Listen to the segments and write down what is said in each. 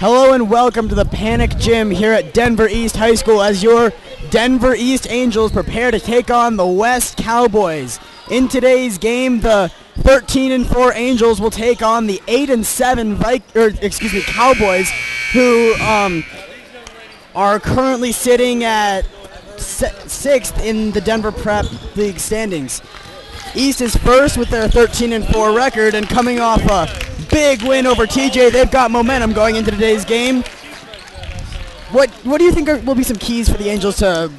Hello and welcome to the Panic Gym here at Denver East High School as your Denver East Angels prepare to take on the West Cowboys. In today's game, the 13-4 Angels will take on the 8-7 Cowboys, who are currently sitting at 6th in the Denver Prep League standings. East is first with their 13-4 record, and coming off a big win over TJ, they've got momentum going into today's game. What do you think will be some keys for the Angels to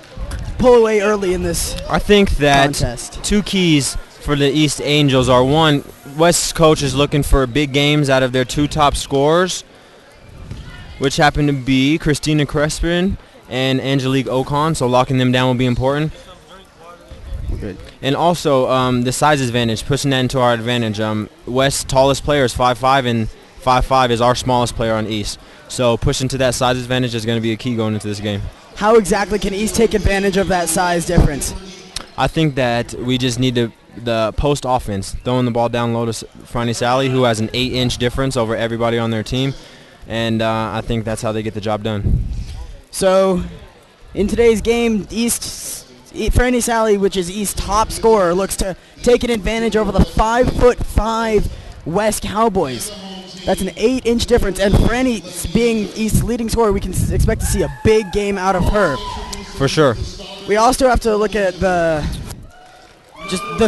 pull away early in this I think that contest? Two keys for the East Angels are, one, West's coach is looking for big games out of their two top scorers, which happen to be Christina Crespin and Angelique Ocon, so locking them down will be important. Good. And also the size advantage, pushing that into our advantage. West's tallest player is 5'5", and 5'5" is our smallest player on East. So pushing to that size advantage is going to be a key going into this game. How exactly can East take advantage of that size difference? I think that we just need the post offense, throwing the ball down low to Franny Sally, who has an 8-inch difference over everybody on their team. And I think that's how they get the job done. So in today's game, Franny Sally, which is East's top scorer, looks to take an advantage over the 5'5" West Cowboys. That's an 8-inch difference, and Franny being East's leading scorer, we can expect to see a big game out of her. For sure. We also have to look at the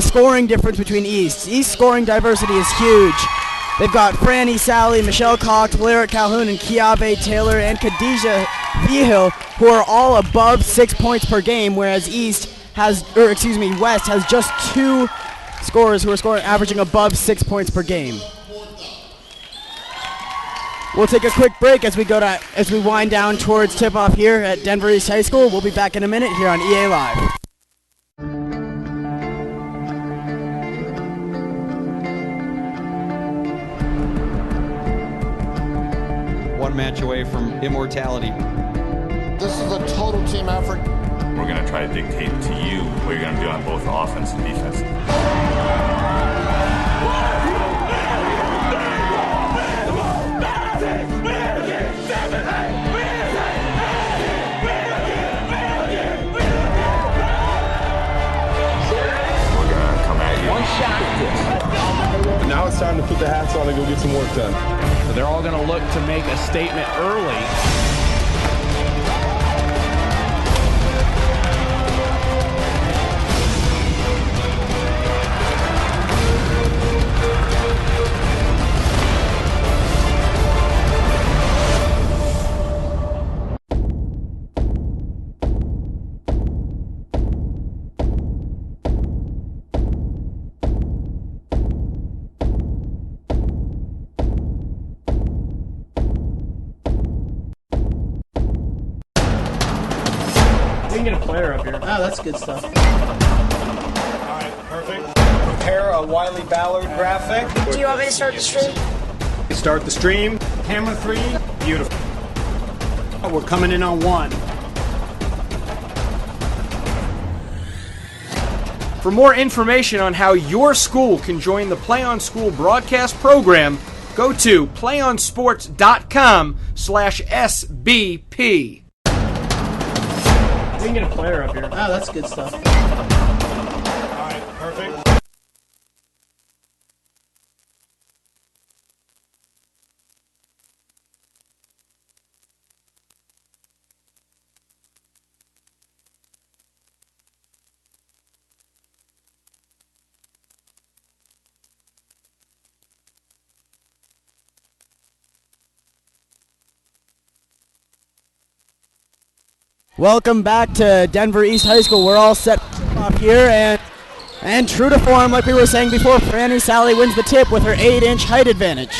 scoring difference between East. East scoring diversity is huge. They've got Franny Sally, Michelle Cox, Valeria Calhoun, and Kiave Taylor, and Khadijah Vigil, who are all above 6 points per game, whereas West has just two scorers who are averaging above 6 points per game. We'll take a quick break as we wind down towards tip-off here at Denver East High School. We'll be back in a minute here on EA Live. 1 match away from immortality. This is a total team effort. We're going to try to dictate to you what you're going to do on both offense and defense. We're going to come at you. One shot at this. But now it's time to put the hats on and go get some work done. They're all going to look to make a statement early. We can get a player up here. Oh, that's good stuff. All right, perfect. Prepare a Wiley Ballard graphic. Do you want me to start the stream? Start the stream. Camera 3. Beautiful. We're coming in on 1. For more information on how your school can join the Play On School broadcast program, go to playonsports.com/SBP. We can get a player up here. Oh, that's good stuff. All right, perfect. Welcome back to Denver East High School. We're all set up here, and true to form, like we were saying before, Franny Sally wins the tip with her 8-inch height advantage.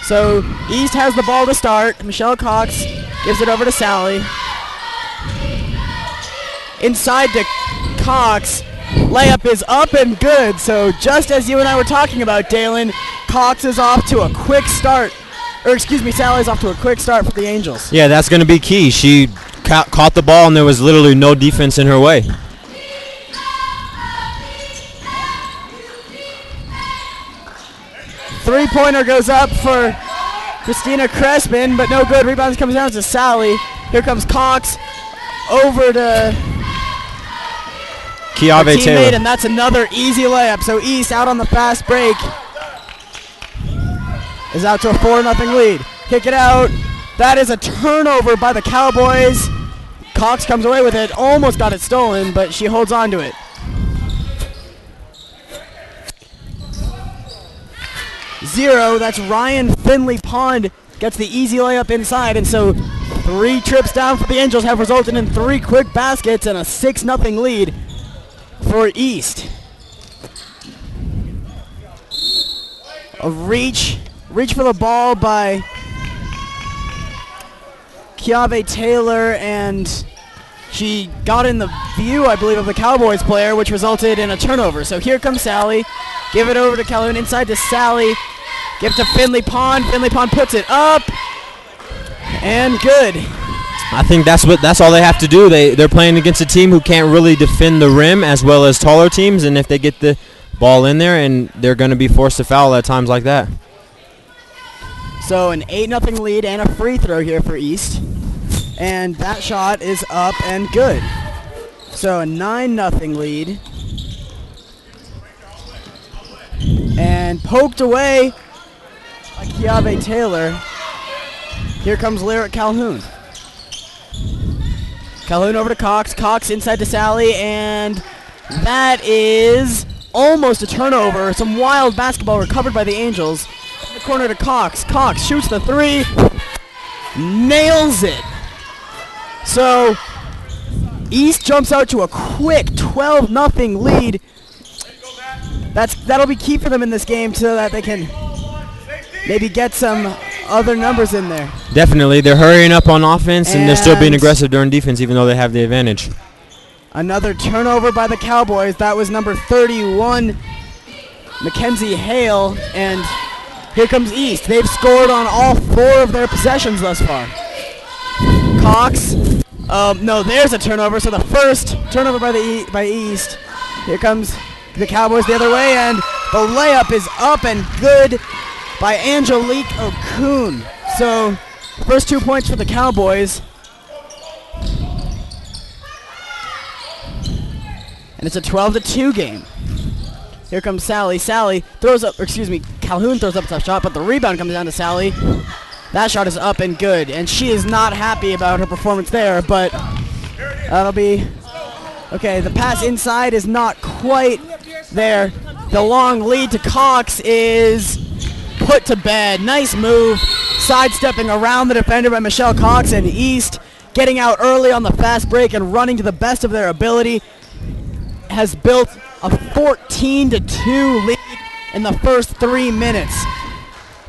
So East has the ball to start. Michelle Cox gives it over to Sally. Inside to Cox. Layup is up and good. So just as you and I were talking about, Dalen, Cox is off to a quick start. Sally's off to a quick start for the Angels. Yeah, that's going to be key. She caught the ball, and there was literally no defense in her way. Three-pointer goes up for Christina Crespin, but no good. Rebound comes down to Sally. Here comes Cox over to Kiave teammate, Taylor. and that's another easy layup. So East out on the fast break is out to a 4-0 lead. Kick it out. That is a turnover by the Cowboys. Cox comes away with it. Almost got it stolen, but she holds on to it. Zero. That's Ryan Finley Pond gets the easy layup inside, and so 3 trips down for the Angels have resulted in 3 quick baskets and a 6-0 lead for East. A reach for the ball by Kiave Taylor, and she got in the view, I believe, of the Cowboys player, which resulted in a turnover. So here comes Sally. Give it over to Calhoun, inside to Sally. Give it to Finley Pond. Finley Pond puts it up, and good. I think that's all they have to do. They're playing against a team who can't really defend the rim as well as taller teams, and if they get the ball in there, and they're going to be forced to foul at times like that. So an 8-0 lead and a free throw here for East. And that shot is up and good. So a 9-0 lead. And poked away by Kiave Taylor. Here comes Lyric Calhoun. Calhoun over to Cox. Cox inside to Sally, and that is almost a turnover. Some wild basketball recovered by the Angels. In the corner to Cox. Cox shoots the 3. Nails it. So East jumps out to a quick 12-0 lead. That'll be key for them in this game so that they can maybe get some other numbers in there. Definitely. They're hurrying up on offense, and they're still being And aggressive during defense, even though they have the advantage. Another turnover by the Cowboys. That was number 31, Mackenzie Hale, and here comes East. They've scored on all 4 of their possessions thus far. Cox. No, there's a turnover. So the first turnover by East. Here comes the Cowboys the other way, and the layup is up and good by Angelique Okun. So first 2 points for the Cowboys. And it's a 12-2 game. Here comes Sally. Calhoun throws up a tough shot, but the rebound comes down to Sally. That shot is up and good, and she is not happy about her performance there, but that'll be okay. The pass inside is not quite there. The long lead to Cox is put to bed. Nice move, sidestepping around the defender by Michelle Cox, and East getting out early on the fast break and running to the best of their ability has built a 14-2 lead in the first 3 minutes.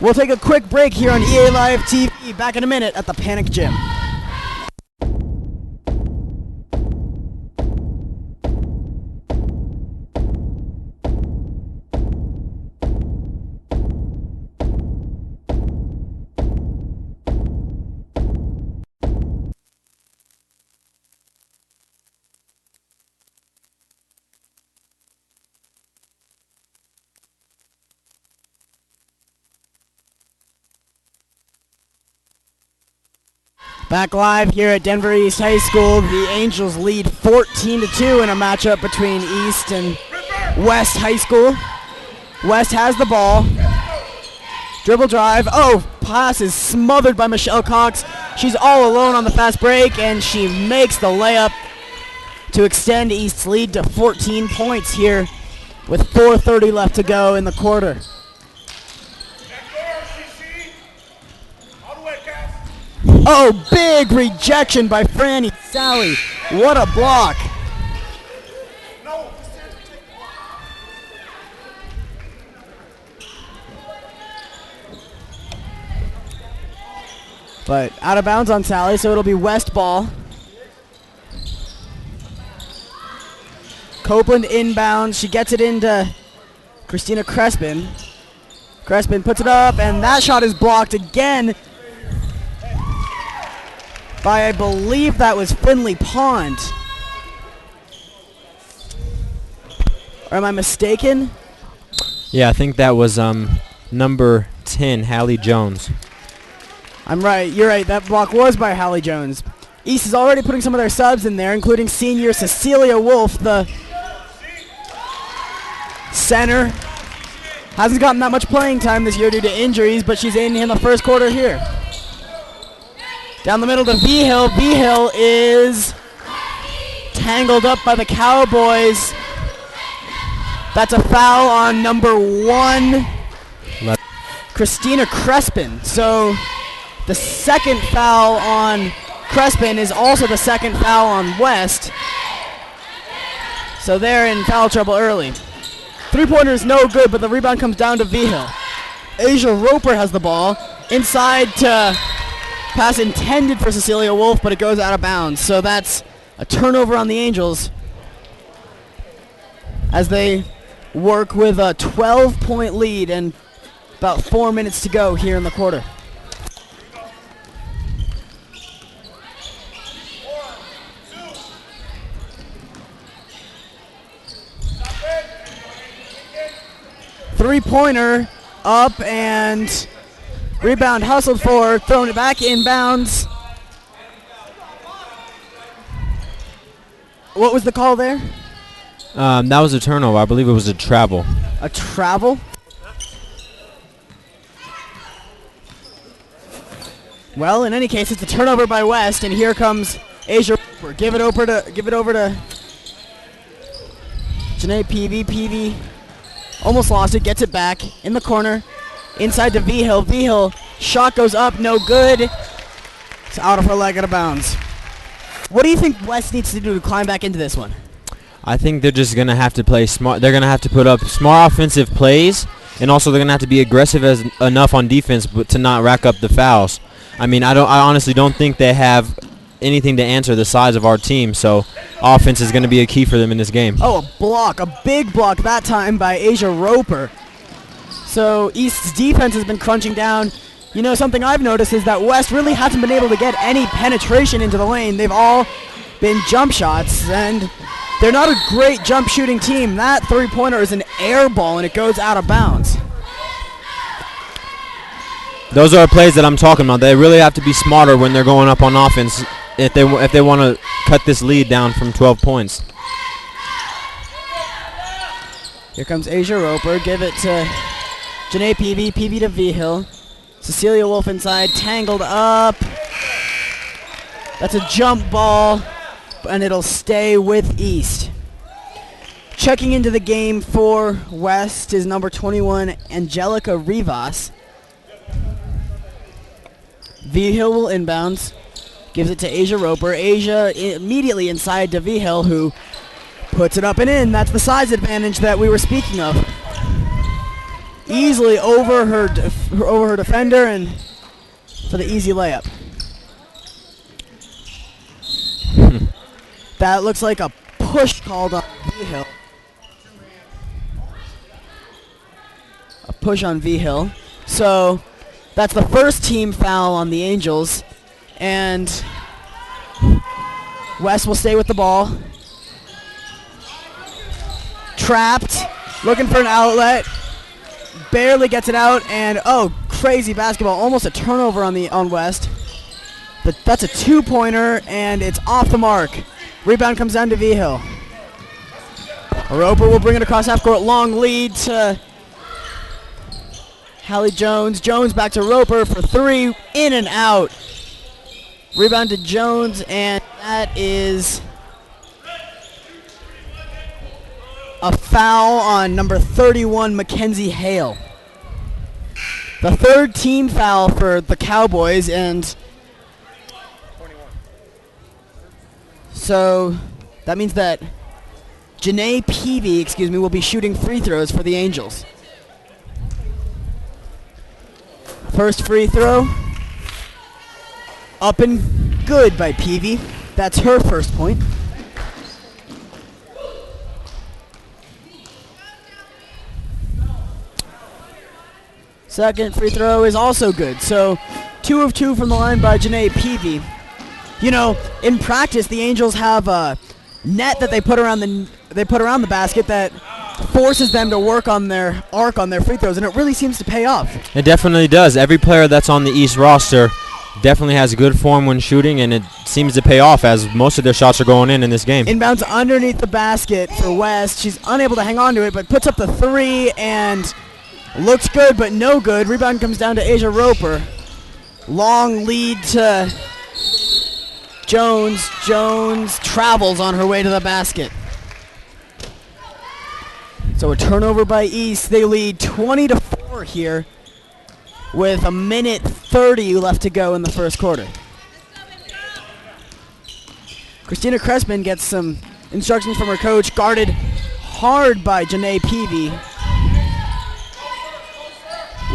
We'll take a quick break here on EA Live TV. Back in a minute at the Panic Gym. Back live here at Denver East High School. The Angels lead 14-2 in a matchup between East and West High School. West has the ball. Dribble drive. Oh, pass is smothered by Michelle Cox. She's all alone on the fast break, and she makes the layup to extend East's lead to 14 points here with 4:30 left to go in the quarter. Oh, big rejection by Franny Sally. What a block. But out of bounds on Sally, so it'll be West ball. Copeland inbounds. She gets it into Christina Crespin. Crespin puts it up, and that shot is blocked again by, I believe that was Finley Pond. Or am I mistaken? Yeah, I think that was number 10, Hallie Jones. I'm right. You're right. That block was by Hallie Jones. East is already putting some of their subs in there, including senior Cecilia Wolf, the center. Hasn't gotten that much playing time this year due to injuries, but she's in the first quarter here. Down the middle to V-Hill. V-Hill is tangled up by the Cowboys. That's a foul on number 1, Christina Crespin. So the second foul on Crespin is also the second foul on West. So they're in foul trouble early. Three-pointer is no good, but the rebound comes down to V-Hill. Asia Roper has the ball. Inside to pass intended for Cecilia Wolf, but it goes out of bounds. So that's a turnover on the Angels as they work with a 12-point lead and about 4 minutes to go here in the quarter. Three-pointer up and rebound hustled for, thrown it back inbounds. What was the call there? That was a turnover. I believe it was a travel. A travel? Well, in any case, it's a turnover by West, and here comes Asia Roper. Give it over to Janae Peavy. Peavy almost lost it, gets it back in the corner. Inside to V-Hill. V-Hill, shot goes up, no good. It's out of her leg, out of bounds. What do you think West needs to do to climb back into this one? I think they're just going to have to play smart. They're going to have to put up smart offensive plays, and also they're going to have to be aggressive enough on defense but to not rack up the fouls. I mean, I honestly don't think they have anything to answer the size of our team, so offense is going to be a key for them in this game. Oh, a block, a big block that time by Asia Roper. So East's defense has been crunching down. You know, something I've noticed is that West really hasn't been able to get any penetration into the lane. They've all been jump shots, and they're not a great jump shooting team. That three-pointer is an air ball, and it goes out of bounds. Those are plays that I'm talking about. They really have to be smarter when they're going up on offense if they want to cut this lead down from 12 points. Here comes Asia Roper. Give it to Janae Peavy. Peavy to V-Hill. Cecilia Wolf inside, tangled up. That's a jump ball, and it'll stay with East. Checking into the game for West is number 21, Angelica Rivas. V-Hill will inbounds. Gives it to Asia Roper. Asia immediately inside to V-Hill, who puts it up and in. That's the size advantage that we were speaking of. Easily over her defender and for the easy layup. That looks like a push called on V-Hill. A push on V-Hill. So that's the first team foul on the Angels. And West will stay with the ball. Trapped. Looking for an outlet. Barely gets it out, and crazy basketball. Almost a turnover on West. But that's a two-pointer, and it's off the mark. Rebound comes down to V-Hill. Roper will bring it across half court. Long lead to Hallie Jones. Jones back to Roper for three. In and out. Rebound to Jones, and that is a foul on number 31, Mackenzie Hale. The third team foul for the Cowboys, and so that means that Janae Peavy, will be shooting free throws for the Angels. First free throw, up and good by Peavy. That's her first point. Second free throw is also good. So 2 of 2 from the line by Janae Peavy. You know, in practice, the Angels have a net that they put around the basket that forces them to work on their arc on their free throws, and it really seems to pay off. It definitely does. Every player that's on the East roster definitely has good form when shooting, and it seems to pay off as most of their shots are going in this game. Inbounds underneath the basket for West. She's unable to hang on to it, but puts up the three and looks good, but no good. Rebound comes down to Asia Roper. Long lead to Jones. Jones travels on her way to the basket. So a turnover by East. They lead 20-4 here with 1:30 left to go in the first quarter. Christina Crespin gets some instructions from her coach, guarded hard by Janae Peavy.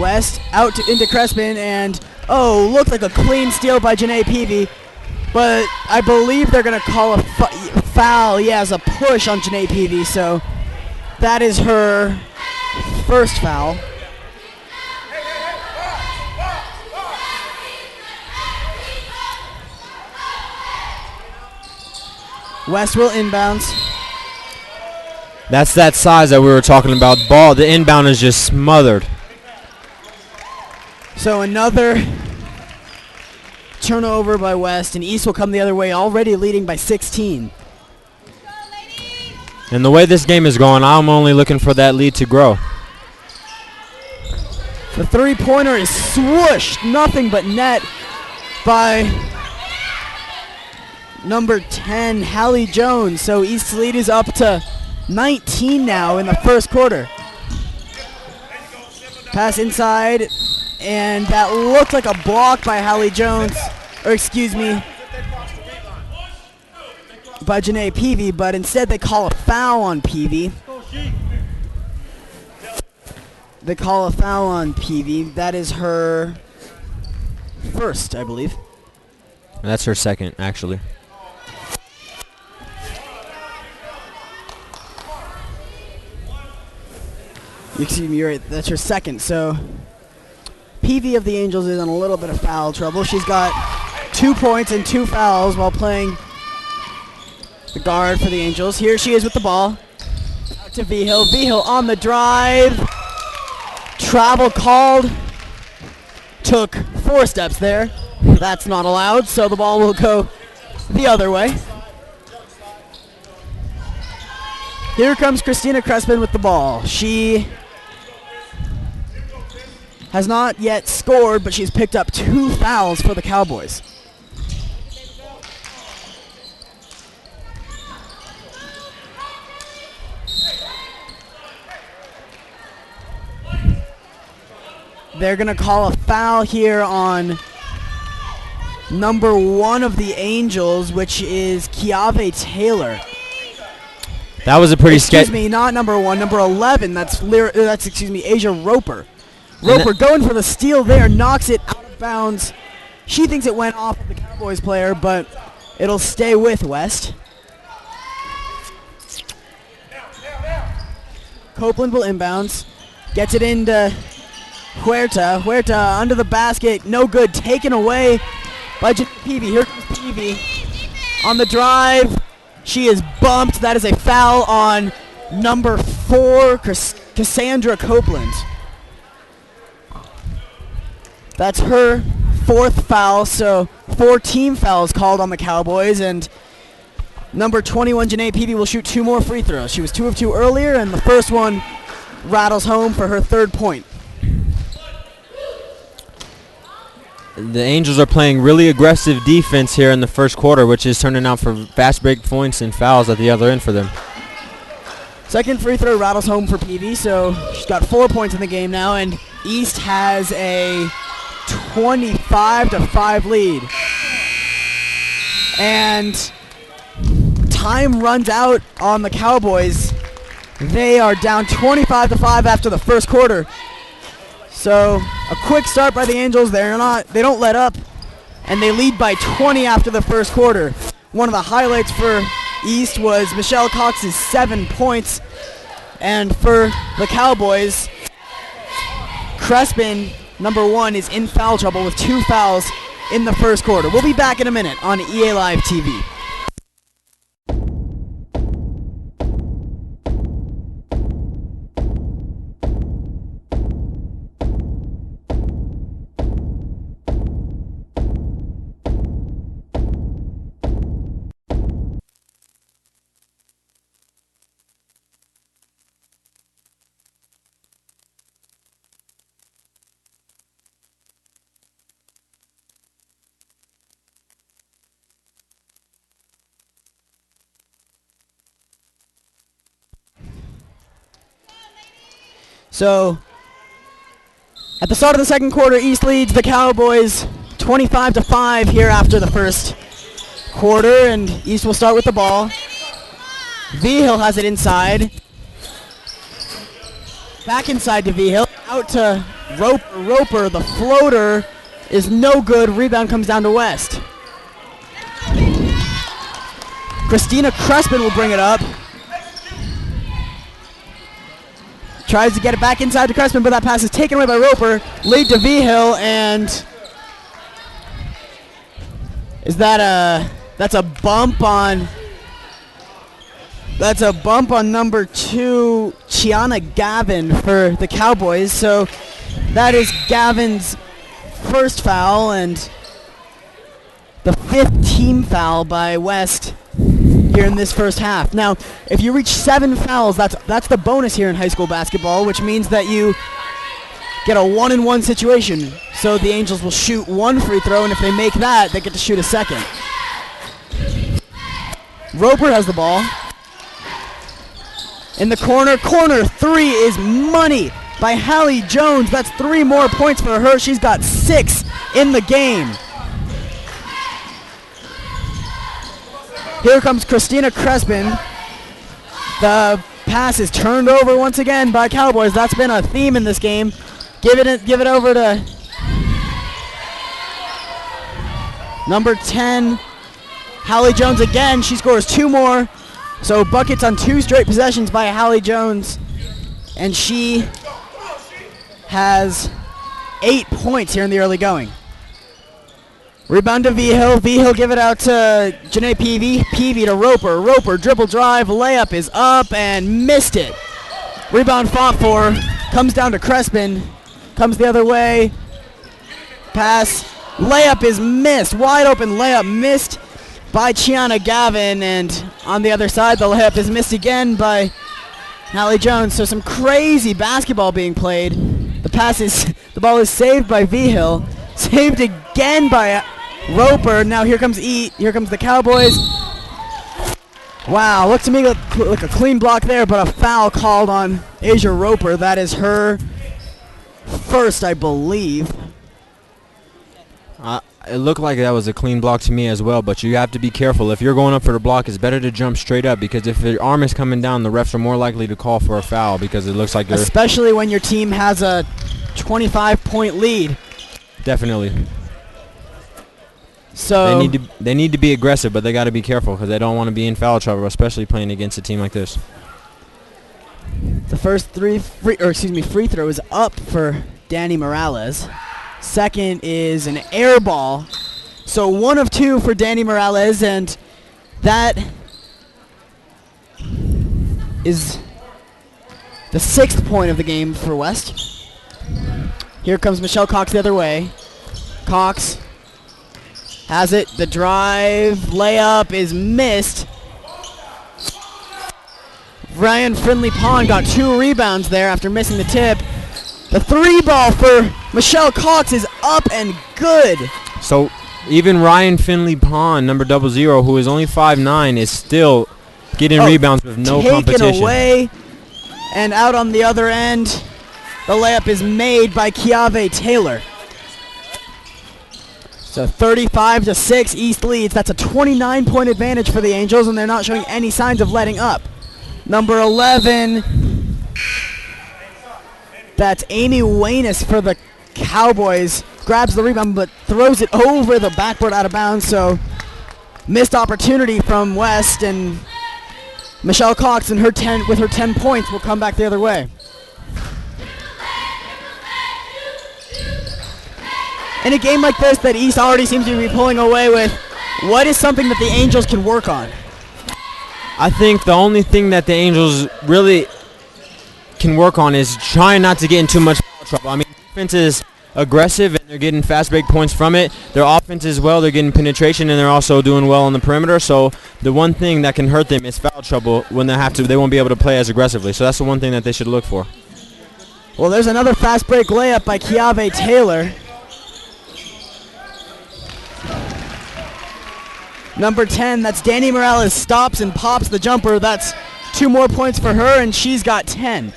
West out into Crespin, and looked like a clean steal by Janae Peavy, but I believe they're going to call a foul. Yeah, as a push on Janae Peavy, so that is her first foul. West will inbounds. That's that size that we were talking about. The inbound is just smothered. So another turnover by West, and East will come the other way, already leading by 16. And the way this game is going, I'm only looking for that lead to grow. The three-pointer is swooshed, nothing but net by number 10, Hallie Jones. So East's lead is up to 19 now in the first quarter. Pass inside, and that looked like a block by Hallie Jones, or excuse me, by Janae Peavy, but instead they call a foul on Peavy. They call a foul on Peavy. That is her first, I believe. That's her second, actually. Excuse me, you're right. That's her second. So Peavy of the Angels is in a little bit of foul trouble. She's got 2 points and 2 fouls while playing the guard for the Angels. Here she is with the ball. Out to Vigil. Vigil on the drive. Travel called. Took 4 steps there. That's not allowed, so the ball will go the other way. Here comes Christina Crespin with the ball. She has not yet scored, but she's picked up 2 fouls for the Cowboys. They're going to call a foul here on number 1 of the Angels, which is Kiave Taylor. That was a pretty Excuse me, not number 1, number 11. That's Asia Roper. And Roper going for the steal there, knocks it out of bounds. She thinks it went off of the Cowboys player, but it'll stay with West. Copeland will inbounds. Gets it into Huerta. Huerta under the basket. No good. Taken away by Peavy. Here comes Peavy on the drive. She is bumped. That is a foul on number 4, Cassandra Copeland. That's her 4th foul, so 4 team fouls called on the Cowboys, and number 21, Janae Peavy, will shoot 2 more free throws. She was 2 of 2 earlier, and the first one rattles home for her 3rd point. The Angels are playing really aggressive defense here in the first quarter, which is turning out for fast break points and fouls at the other end for them. Second free throw rattles home for Peavy, so she's got 4 points in the game now, and East has a 25-5 lead. And time runs out on the Cowboys. They are down 25-5 after the first quarter. So a quick start by the Angels. They don't let up, and they lead by 20 after the first quarter. One of the highlights for East was Michelle Cox's 7 points, and for the Cowboys, Crespin, number 1, is in foul trouble with 2 fouls in the first quarter. We'll be back in a minute on EA Live TV. So at the start of the second quarter, East leads the Cowboys 25-5 here after the first quarter, and East will start with the ball. Vigil has it inside. Back inside to Vigil. Out to Roper. The floater is no good. Rebound comes down to West. Christina Crespin will bring it up. Tries to get it back inside to Crespin, but that pass is taken away by Roper. Lead to Vigil, and that's a bump on number 2, Chiana Gavin for the Cowboys. So that is Gavin's first foul and the 5th team foul by West here in this first half. Now, if you reach 7 fouls, that's the bonus here in high school basketball, which means that you get a 1-and-1 situation. So the Angels will shoot 1 free throw, and if they make that, they get to shoot a second. Roper has the ball. In the corner, 3 is money by Hallie Jones. That's 3 more points for her. She's got 6 in the game. Here comes Christina Crespin. The pass is turned over once again by Cowboys. That's been a theme in this game. Give it over to number 10, Hallie Jones again. She scores 2 more. So buckets on 2 straight possessions by Hallie Jones. And she has 8 points here in the early going. Rebound to Vigil. Vigil give it out to Janae Peavy. Peavy to Roper. Roper dribble drive. Layup is up and missed it. Rebound fought for. Comes down to Crespin. Comes the other way. Pass. Layup is missed. Wide open layup missed by Chiana Gavin. And on the other side, the layup is missed again by Hallie Jones. So some crazy basketball being played. The ball is saved by Vigil. Saved again by Roper. Now here comes the Cowboys. Wow, looked to me like a clean block there, but a foul called on Asia Roper. That is her first, I believe. It looked like that was a clean block to me as well, but you have to be careful. If you're going up for the block, it's better to jump straight up, because if your arm is coming down, the refs are more likely to call for a foul, because it looks like they're... Especially when your team has a 25-point lead. Definitely. So they need to be aggressive, but they got to be careful because they don't want to be in foul trouble, especially playing against a team like this. The first free throw is up for Danny Morales. Second is an air ball. So 1 of 2 for Danny Morales, and that is the 6th point of the game for West. Here comes Michelle Cox the other way. Cox has it. The drive. Layup is missed. Ryan Finley-Pond got 2 rebounds there after missing the tip. The 3 ball for Michelle Cox is up and good. So even Ryan Finley-Pond, number 00, who is only 5'9", is still getting rebounds with no competition. Taken away and out on the other end. The layup is made by Kiave Taylor. So 35-6, East leads. That's a 29-point advantage for the Angels, and they're not showing any signs of letting up. Number 11, that's Amy Wayness for the Cowboys. Grabs the rebound, but throws it over the backboard out of bounds. So missed opportunity from West, and Michelle Cox with her 10 points will come back the other way. In a game like this that East already seems to be pulling away with, what is something that the Angels can work on? I think the only thing that the Angels really can work on is trying not to get in too much trouble. I mean, defense is aggressive and they're getting fast break points from it. Their offense as well, they're getting penetration and they're also doing well on the perimeter. So the one thing that can hurt them is foul trouble. When they won't be able to play as aggressively. So that's the one thing that they should look for. Well, there's another fast break layup by Kiave Taylor. Number 10, that's Danny Morales, stops and pops the jumper. That's 2 more points for her, and she's got 3.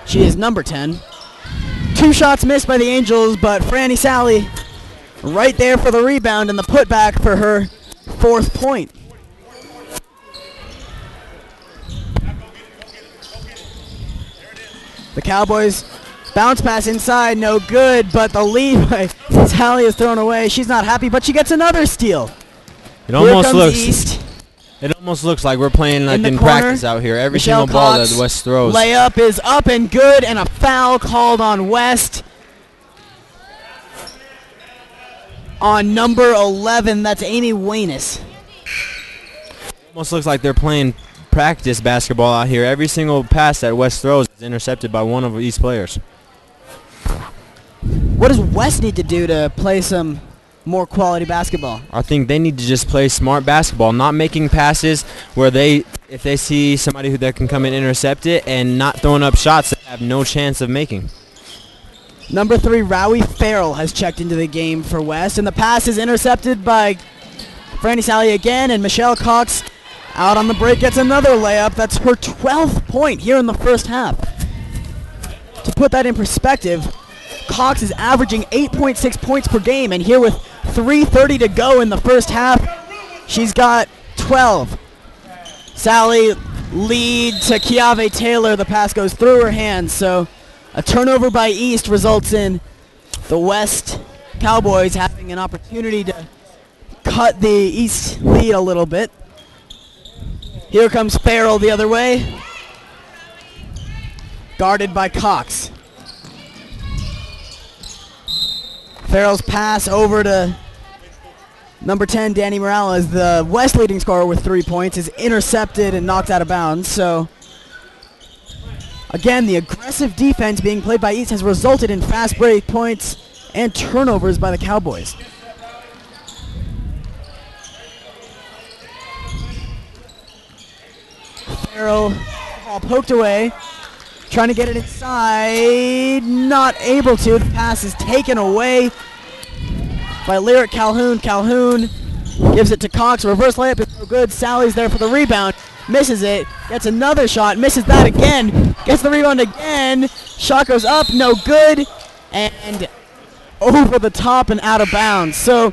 She is number 10. 2 shots missed by the Angels, but Franny Sally right there for the rebound and the putback for her 4th point. The Cowboys bounce pass inside, no good, but the lead by Sally is thrown away. She's not happy, but she gets another steal. It almost looks East. It almost looks like we're playing like in corner, practice out here. Every Michelle single ball Cox, that West throws. Layup is up and good, and a foul called on West. On number 11, that's Amy Wayness. Almost looks like they're playing practice basketball out here. Every single pass that West throws is intercepted by one of East players. What does West need to do to play some more quality basketball? I think they need to just play smart basketball, not making passes where if they see somebody that can come and intercept it, and not throwing up shots that have no chance of making. Number 3, Rowie Farrell has checked into the game for West, and the pass is intercepted by Franny Sally again, and Michelle Cox out on the break gets another layup. That's her 12th point here in the first half. To put that in perspective, Cox is averaging 8.6 points per game, and here with 3:30 to go in the first half, she's got 12. Sally lead to Kiave Taylor. The pass goes through her hands, so a turnover by East results in the West Cowboys having an opportunity to cut the East lead a little bit. Here comes Farrell the other way, guarded by Cox. Farrell's pass over to number 10, Danny Morales, the West leading scorer with 3 points, is intercepted and knocked out of bounds. So, again, the aggressive defense being played by East has resulted in fast break points and turnovers by the Cowboys. Farrell, ball poked away, trying to get it inside, not able to. The pass is taken away by Lyric Calhoun. Calhoun gives it to Cox. Reverse layup is no good. Sally's there for the rebound. Misses it. Gets another shot. Misses that again. Gets the rebound again. Shot goes up. No good. And over the top and out of bounds. So,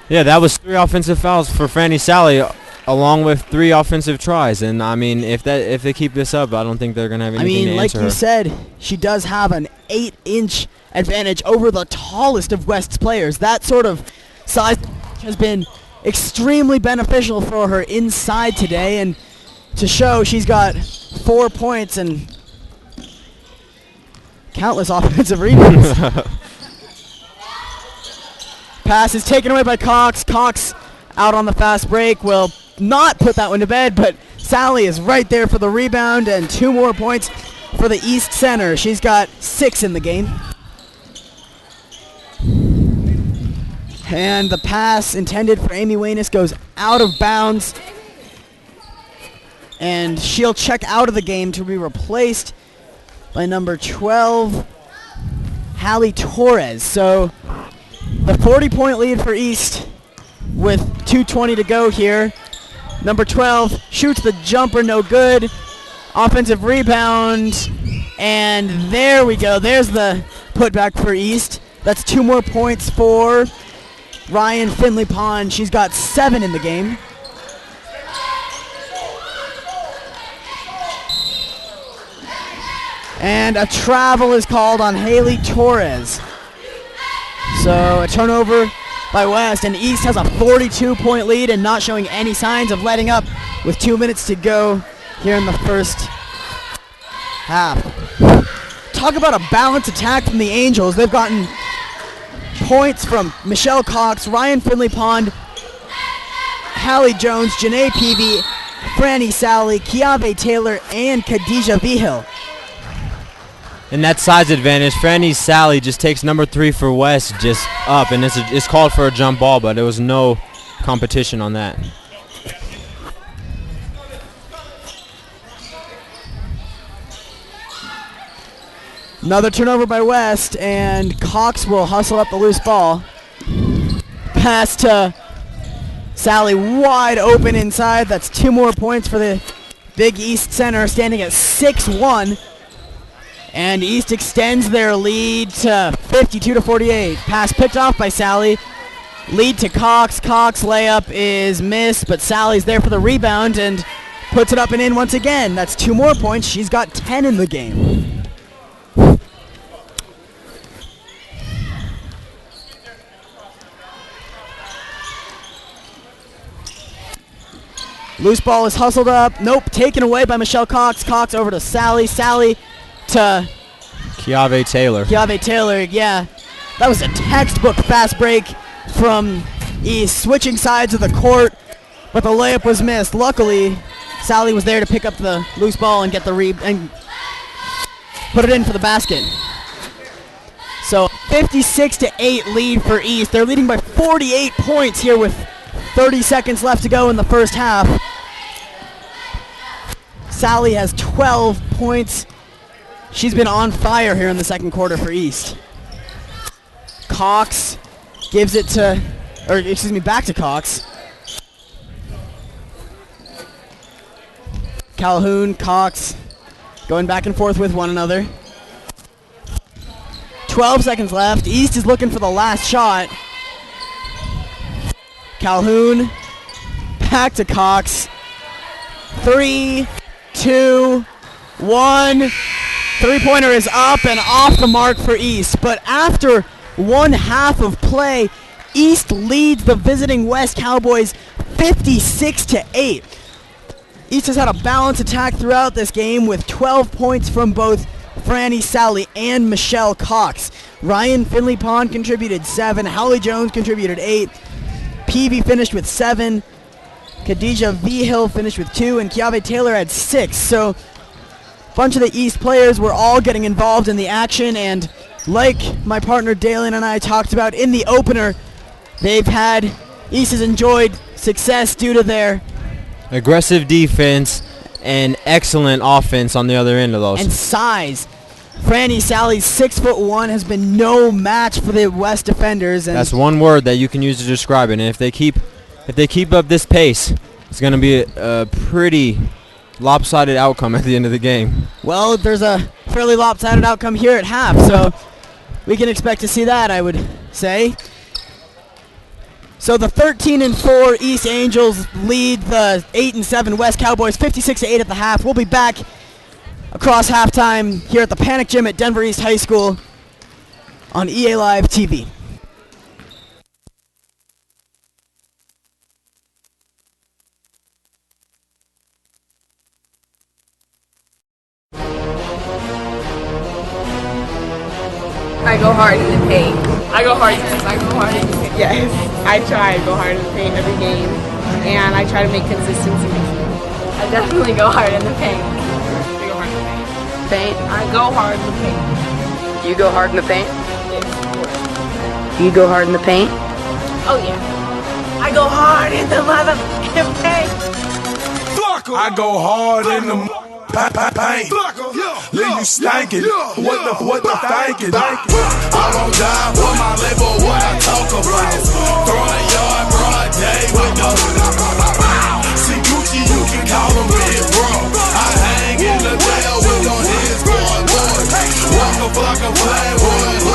yeah, that was 3 offensive fouls for Franny Sally, along with 3 offensive tries. And I mean, if they keep this up, I don't think they're gonna have anything to like answer you her. said, she does have an 8-inch advantage over the tallest of West's players. That sort of size has been extremely beneficial for her inside today, and to show she's got 4 points and countless offensive rebounds. Pass is taken away by Cox. Cox out on the fast break will not put that one to bed, but Sally is right there for the rebound, and 2 more points for the East Center. She's got 6 in the game. And the pass intended for Amy Wayness goes out of bounds, and she'll check out of the game to be replaced by number 12, Hallie Torres. So the 40-point lead for East with 2:20 to go here. Number 12 shoots the jumper, no good. Offensive rebound, and there we go. There's the putback for East. That's 2 more points for Ryan Finley Pond. She's got 7 in the game. And a travel is called on Haley Torres. So a turnover by West, and East has a 42-point lead and not showing any signs of letting up with 2 minutes to go here in the first half. Talk about a balanced attack from the Angels. They've gotten points from Michelle Cox, Ryan Finley Pond, Hallie Jones, Janae Peavy, Franny Sally, Kiave Taylor, and Khadijah Vigil. And that size advantage, Franny Sally just takes number 3 for West just up, and it's called for a jump ball, but there was no competition on that. Another turnover by West, and Cox will hustle up the loose ball. Pass to Sally, wide open inside. That's 2 more points for the Big East Center, standing at 6-1. And East extends their lead to 52-48. Pass picked off by Sally. Lead to Cox. Cox layup is missed, but Sally's there for the rebound and puts it up and in once again. That's 2 more points. She's got 10 in the game. Loose ball is hustled up. Nope, taken away by Michelle Cox. Cox over to Sally. Sally to Kiave Taylor. Kiave Taylor, yeah. That was a textbook fast break from East, switching sides of the court, but the layup was missed. Luckily, Sally was there to pick up the loose ball and get the and put it in for the basket. So 56-8 lead for East. They're leading by 48 points here with 30 seconds left to go in the first half. Sally has 12 points. She's been on fire here in the second quarter for East. Cox gives it to, back to Cox. Calhoun, Cox, going back and forth with one another. 12 seconds left. East is looking for the last shot. Calhoun, back to Cox. 3, 2, 1. Three-pointer is up and off the mark for East. But after one half of play, East leads the visiting West Cowboys 56-8. East has had a balanced attack throughout this game with 12 points from both Franny Sally and Michelle Cox. Ryan Finley Pond contributed 7. Holly Jones contributed 8. Peavy finished with 7. Khadijah Vigil finished with 2. And Kiave Taylor had 6. So a bunch of the East players were all getting involved in the action. And like my partner Dalen and I talked about in the opener, East has enjoyed success due to their aggressive defense and excellent offense on the other end of those. And size. Franny Sally's 6'1" has been no match for the West defenders. And that's one word that you can use to describe it. And if they keep up this pace, it's going to be a pretty lopsided outcome at the end of the game. Well, there's a fairly lopsided outcome here at half, so we can expect to see that, I would say. So the 13-4 East Angels lead the 8-7 West Cowboys 56-8 at the half. We'll be back across halftime here at the Panic Gym at Denver East High School on EA Live TV. I go hard in the paint. I go hard in the paint. Yes, I try to go hard in the paint every game, and I try to make consistency. I definitely go hard in the paint. I go hard in the paint. Paint? I go hard in the paint. You go hard in the paint? Yes, of course. You go hard in the paint? Oh yeah. I go hard in the motherfucking paint. I go hard in the paint. Leave you stankin'. What the thinking? I won't die for my label. What I talk about? Throwing yard broad day with no. See Gucci, you can call him big bro. I hang in the jail with no his boy. Walk a flock of playwood.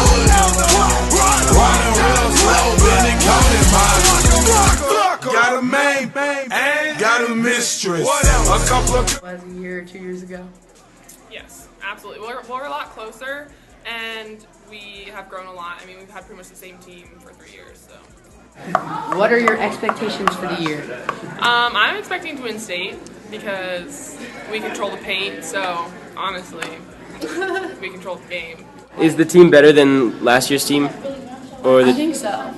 Running real slow, bending counting mine. Got a main, got a mistress. A couple of. Was a year or 2 years ago. Yes, absolutely. We're a lot closer, and we have grown a lot. I mean, we've had pretty much the same team for 3 years. So. What are your expectations for the year? I'm expecting to win state because we control the paint. So honestly, we control the game. Is the team better than last year's team, or I think so.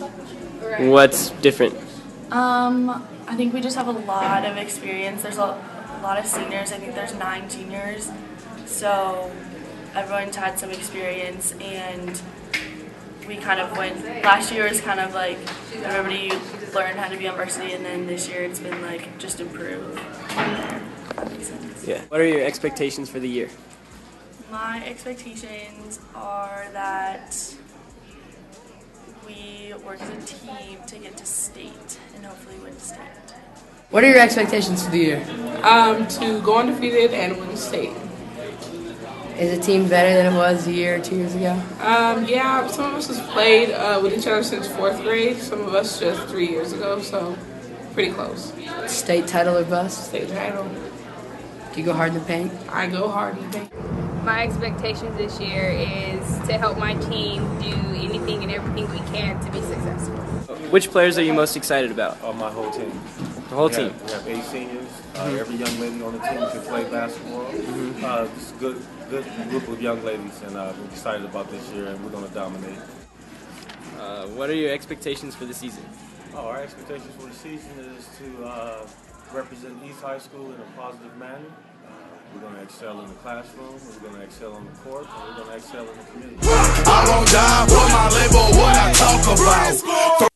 what's different? I think we just have a lot of experience. There's a lot of seniors. I think there's 9 juniors. So everyone's had some experience, and we kind of went. Last year was kind of like everybody learned how to be on varsity, and then this year it's been like just improve from there. If that makes sense. Yeah. What are your expectations for the year? My expectations are that we work as a team to get to state and hopefully win state. What are your expectations for the year? To go undefeated and win state. Is the team better than it was a year or 2 years ago? Yeah, some of us has played with each other since 4th grade. Some of us just 3 years ago, so pretty close. State title or bust? State title. Do you go hard in the paint? I go hard in the paint. My expectations this year is to help my team do anything and everything we can to be successful. Which players are you most excited about? My whole team. The whole team? We have 8 seniors. Every young lady on the team can play basketball. It's a good group of young ladies, and we're excited about this year, and we're going to dominate. What are your expectations for the season? Our expectations for the season is to represent East High School in a positive manner. We're going to excel in the classroom, we're going to excel on the court, and we're going to excel in the community. I won't die for my label, what I talk about.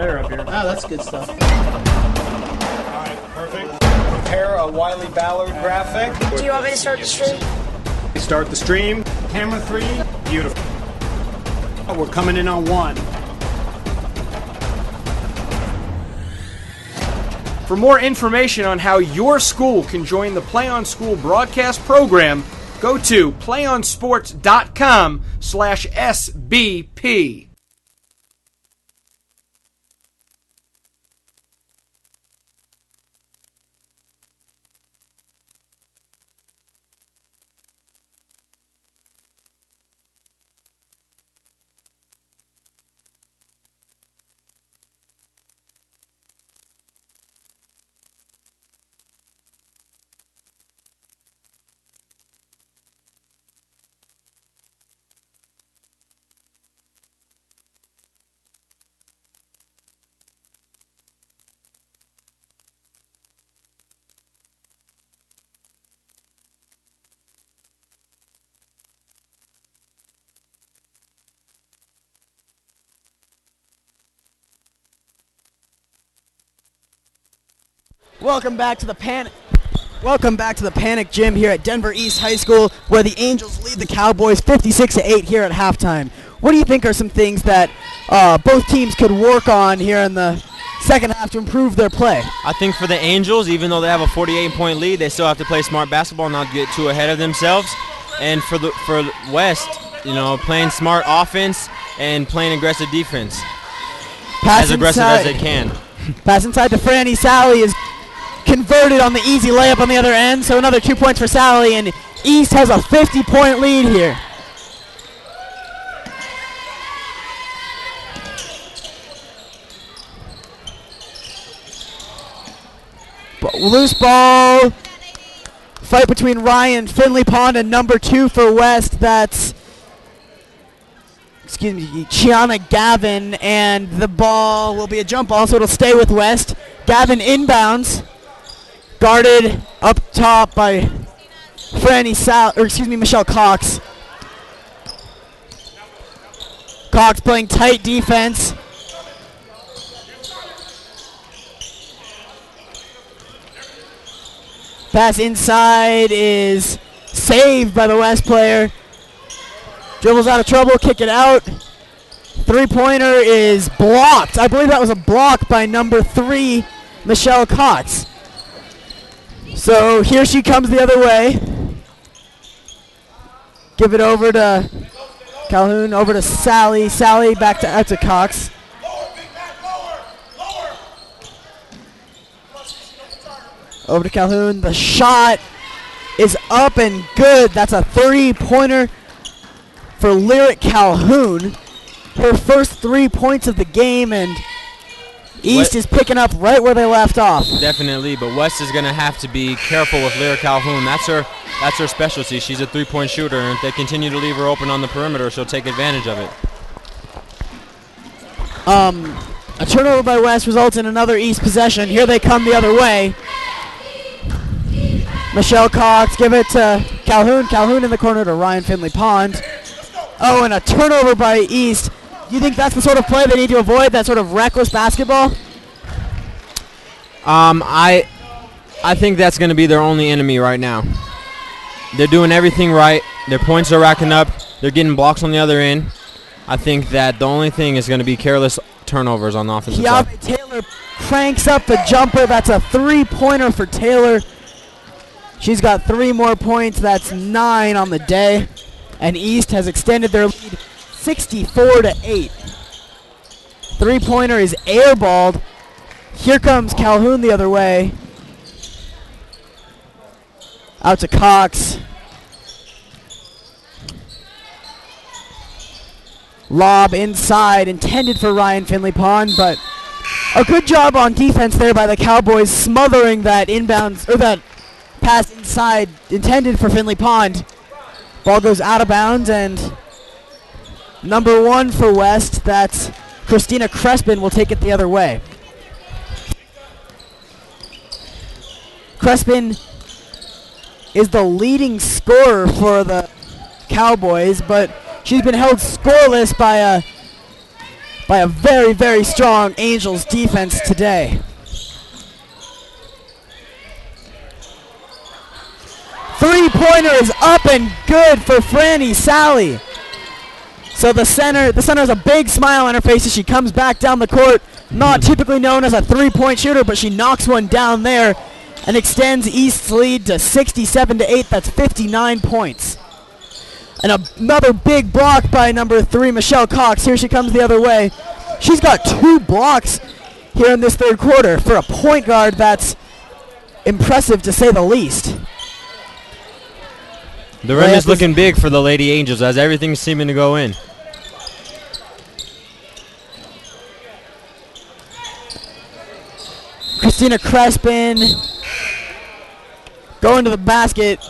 player up here. Oh, that's good stuff. All right, perfect. Prepare a Wiley Ballard graphic. Do you want me to start the stream? Start the stream. Camera 3. Beautiful. Oh, we're coming in on 1. For more information on how your school can join the Play on School broadcast program, go to playonsports.com/SBP. Welcome back to the Panic Gym here at Denver East High School, where the Angels lead the Cowboys 56-8 here at halftime. What do you think are some things that both teams could work on here in the second half to improve their play? I think for the Angels, even though they have a 48-point lead, they still have to play smart basketball, not get too ahead of themselves. And for West, playing smart offense and playing aggressive defense, as aggressive as they can. Pass inside to Franny. Sally is converted on the easy layup on the other end, so another 2 points for Sally, and East has a 50-point lead here. Loose ball. Fight between Ryan Finley Pond and number 2 for West. That's Chiana Gavin, and the ball will be a jump ball, so it'll stay with West. Gavin inbounds, guarded up top by Michelle Cox. Cox playing tight defense. Pass inside is saved by the West player. Dribbles out of trouble, kick it out. Three-pointer is blocked. I believe that was a block by number 3, Michelle Cox. So here she comes the other way. Give it over to Calhoun, over to Sally. Sally back to out to Cox. Over to Calhoun. The shot is up and good. That's a 3-pointer for Lyric Calhoun. Her first 3 points of the game, and East is picking up right where they left off. Definitely, but West is going to have to be careful with Lyric Calhoun. That's her specialty. She's a 3-point shooter, and if they continue to leave her open on the perimeter, she'll take advantage of it. A turnover by West results in another East possession. Here they come the other way. Michelle Cox, give it to Calhoun. Calhoun in the corner to Ryan Finley Pond. Oh, and a turnover by East. You think that's the sort of play they need to avoid, that sort of reckless basketball? I think that's going to be their only enemy right now. They're doing everything right. Their points are racking up. They're getting blocks on the other end. I think that the only thing is going to be careless turnovers on the offensive side. Kiave Taylor cranks up the jumper. That's a 3-pointer for Taylor. She's got 3 more points. That's 9 on the day. And East has extended their lead 64-8. 3-pointer is airballed. Here comes Calhoun the other way. Out to Cox. Lob inside, intended for Ryan Finley Pond, but a good job on defense there by the Cowboys, smothering that inbounds, or that pass inside intended for Finley Pond. Ball goes out of bounds, and number 1 for West, that's Christina Crespin, will take it the other way. Crespin is the leading scorer for the Cowboys, but she's been held scoreless by by a very, very strong Angels defense today. Three-pointer is up and good for Franny Sally. So the center has a big smile on her face as she comes back down the court. Not typically known as a three-point shooter, but she knocks one down there and extends East's lead to 67-8. That's 59 points. And another big block by number 3, Michelle Cox. Here she comes the other way. She's got 2 blocks here in this third quarter. For a point guard, that's impressive to say the least. The rim is looking big for the Lady Angels as everything's seeming to go in. Christina Crespin going to the basket,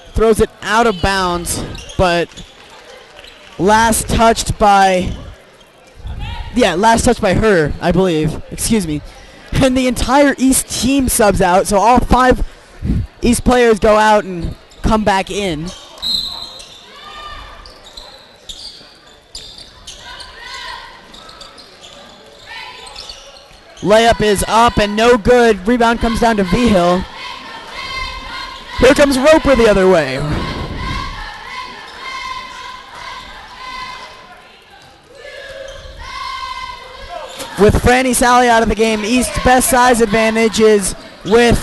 throws it out of bounds, but last touched by her, I believe. Excuse me. And the entire East team subs out, so all 5 East players go out and come back in. Layup is up and no good. Rebound comes down to Vigil. Here comes Roper the other way. With Franny Sally out of the game, East's best size advantage is with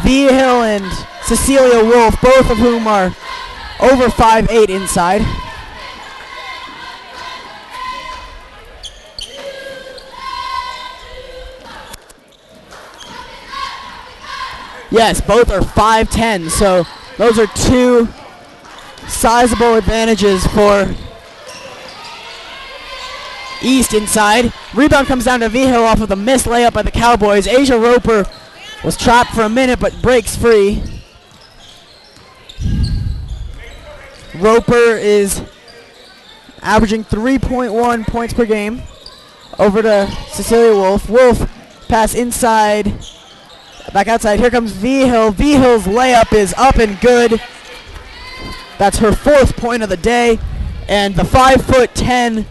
Vigil and Cecilia Wolf, both of whom are over 5'8" inside. Yes, both are 5'10", so those are 2 sizable advantages for East inside. Rebound comes down to Vigil off of the missed layup by the Cowboys. Asia Roper was trapped for a minute but breaks free. Roper is averaging 3.1 points per game. Over to Cecilia Wolf. Wolf pass inside. Back outside. Here comes Vigil. Vigil's layup is up and good. That's her 4th point of the day. And the 5'10"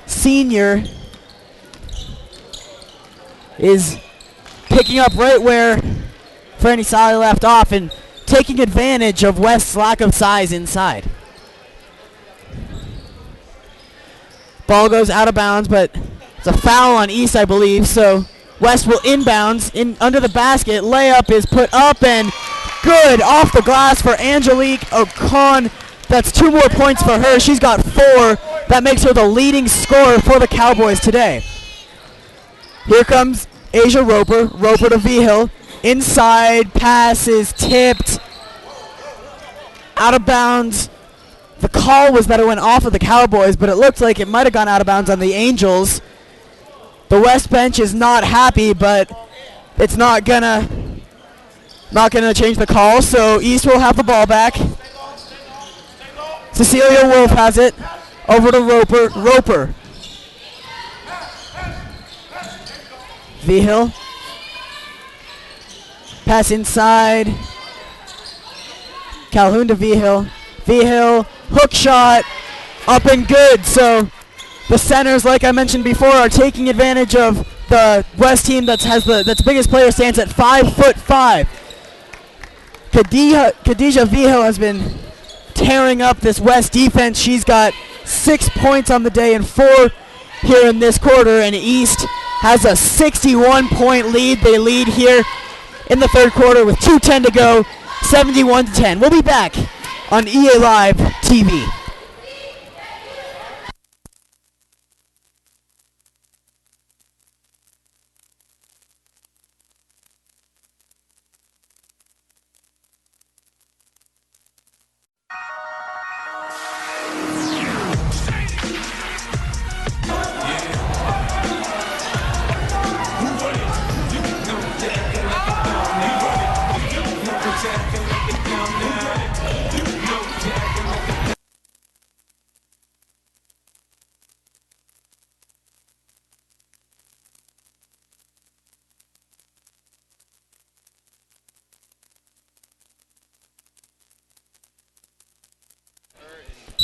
senior is picking up right where Franny Sally left off and taking advantage of West's lack of size inside. Ball goes out of bounds, but it's a foul on East, I believe, so West will inbounds in under the basket. Layup is put up and good off the glass for Angelique Ocon. That's 2 more points for her. She's got 4. That makes her the leading scorer for the Cowboys today. Here comes Asia Roper. Roper to Vigil. Inside pass is tipped. Out of bounds. The call was that it went off of the Cowboys, but it looked like it might have gone out of bounds on the Angels. The West bench is not happy, but it's not gonna change the call, so East will have the ball back. Cecilia Wolf has it. Over to Roper. Roper. Vigil. Pass inside. Calhoun to Vigil. Vigil. Hook shot. Up and good. So the centers, like I mentioned before, are taking advantage of the West team that's biggest player stands at 5'5". Khadija Vigil has been tearing up this West defense. She's got 6 points on the day and 4 here in this quarter, and East has a 61-point lead. They lead here in the third quarter with 2:10 to go, 71-10. We'll be back on EA Live TV.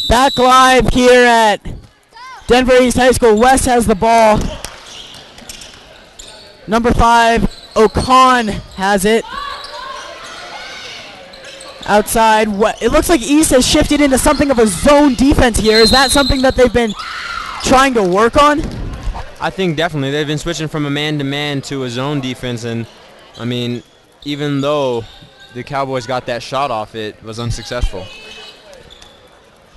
Back live here at Denver East High School. West has the ball. Number 5, Ocon has it. Outside. It looks like East has shifted into something of a zone defense here. Is that something that they've been trying to work on? I think definitely. They've been switching from a man-to-man to a zone defense, and, I mean, even though the Cowboys got that shot off, it was unsuccessful.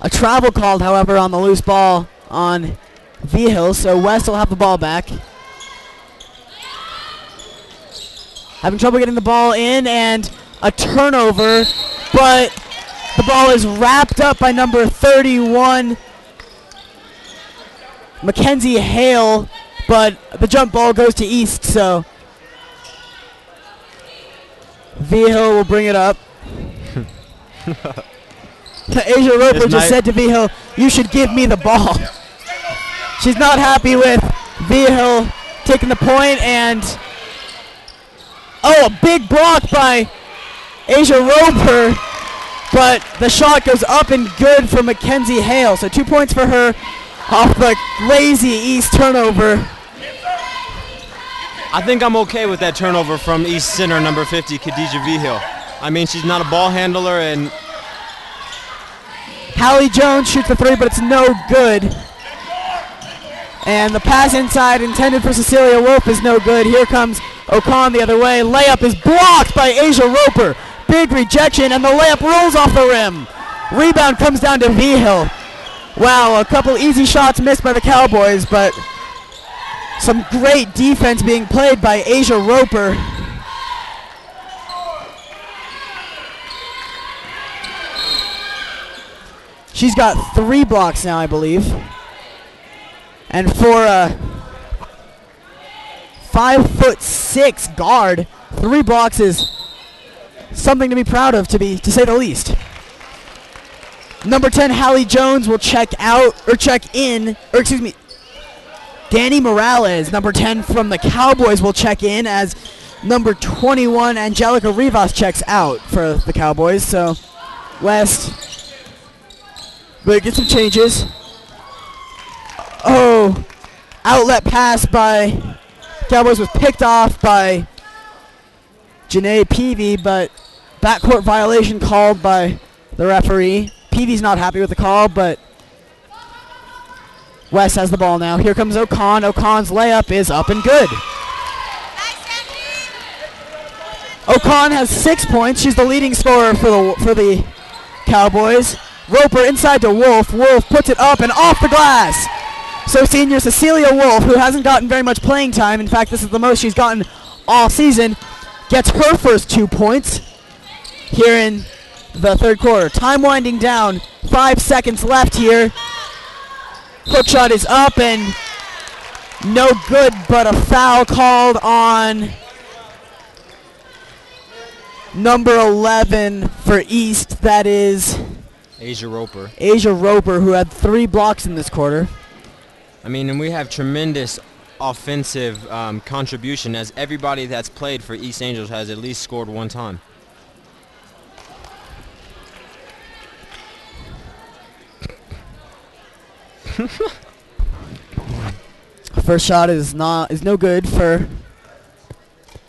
A travel called, however, on the loose ball on Vigil, so West will have the ball back. Having trouble getting the ball in, and a turnover, but the ball is wrapped up by number 31, Mackenzie Hale, but the jump ball goes to East, so Vigil will bring it up. Asia Roper just said to Vigil, "You should give me the ball." She's not happy with Vigil taking the point, and a big block by Asia Roper, but the shot goes up and good for Mackenzie Hale. So 2 points for her off the lazy East turnover. I think I'm okay with that turnover from East center number 50, Khadijah Vigil. I mean, she's not a ball handler, and Hallie Jones shoots the 3, but it's no good. And the pass inside intended for Cecilia Wolf is no good. Here comes Ocon the other way. Layup is blocked by Asia Roper. Big rejection, and the layup rolls off the rim. Rebound comes down to Vigil. Wow, a couple easy shots missed by the Cowboys, but some great defense being played by Asia Roper. She's got 3 blocks now, I believe. And for a 5'6" guard, 3 blocks is something to be proud of, to say the least. Number 10, Hallie Jones will check in. Danny Morales, number 10 from the Cowboys, will check in as number 21, Angelica Rivas, checks out for the Cowboys. So West, but get some changes. Outlet pass by Cowboys was picked off by Janae Peavy, but backcourt violation called by the referee. Peavy's not happy with the call, but West has the ball now. Here comes Ocon. Ocon's layup is up and good. Ocon has 6 points. She's the leading scorer for the Cowboys. Roper inside to Wolf. Wolf puts it up and off the glass. So senior Cecilia Wolf, who hasn't gotten very much playing time, in fact this is the most she's gotten all season, gets her first 2 points here in the third quarter. Time winding down, 5 seconds left here. Hook shot is up and no good, but a foul called on number 11 for East. That is Asia Roper. Asia Roper, who had 3 blocks in this quarter. I mean, and we have tremendous offensive contribution, as everybody that's played for East Angels has at least scored 1 time. First shot is no good for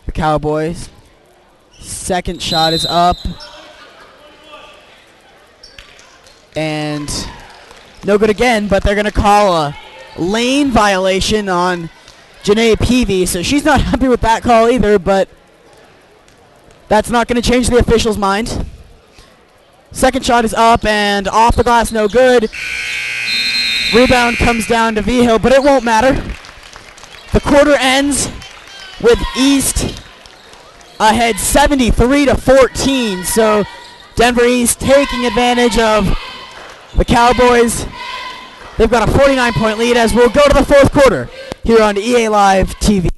the Cowboys. Second shot is up and no good again, but they're going to call a lane violation on Janae Peavy, so she's not happy with that call either, but that's not going to change the official's mind. Second shot is up and off the glass, no good. Rebound comes down to Vigil, but it won't matter. The quarter ends with East ahead 73-14, so Denver East taking advantage of the Cowboys. They've got a 49-point lead as we'll go to the fourth quarter here on EA Live TV.